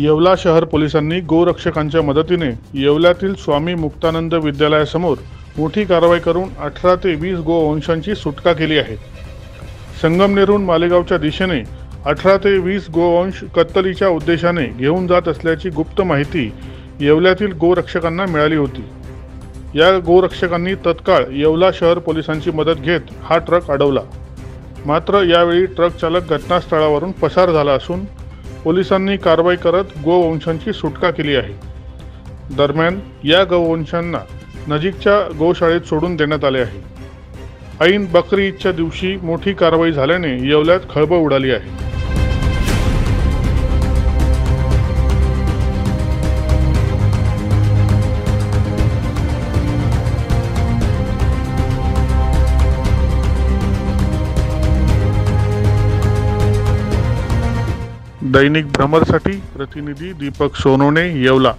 येवला शहर पोलिसांनी गोरक्षकांच्या मदतीने येवल्यातील स्वामी मुक्तानंद विद्यालयासमोर मोठी कारवाई करून 18 ते 20 गोवंशांची सुटका केली आहे। संगमनेरहून मालेगावच्या दिशेने 18 ते 20 गोवंश कत्तलीच्या उद्देशाने घेऊन जात असल्याची गुप्त माहिती येवल्यातील गोरक्षकांना मिळाली होती। या गोरक्षकांनी तत्काळ येवला शहर पोलिसांची मदत घेत हा ट्रक अडवला। मात्र यावेळी ट्रक चालक घटनास्थळावरून पसार झाला असून पोलिसांनी कारवाई करत गोवंशांची सुटका केली आहे। दरम्यान या गोवंशांना नजीकच्या गोशाळेत सोडून देण्यात आले आहे। ऐन बकरी ईदच्या दिवशी मोठी कारवाई झाल्याने येवल्यात खळबळ उडाली आहे। दैनिक भ्रमरसाठी प्रतिनिधी दीपक सोनवणे, येवला।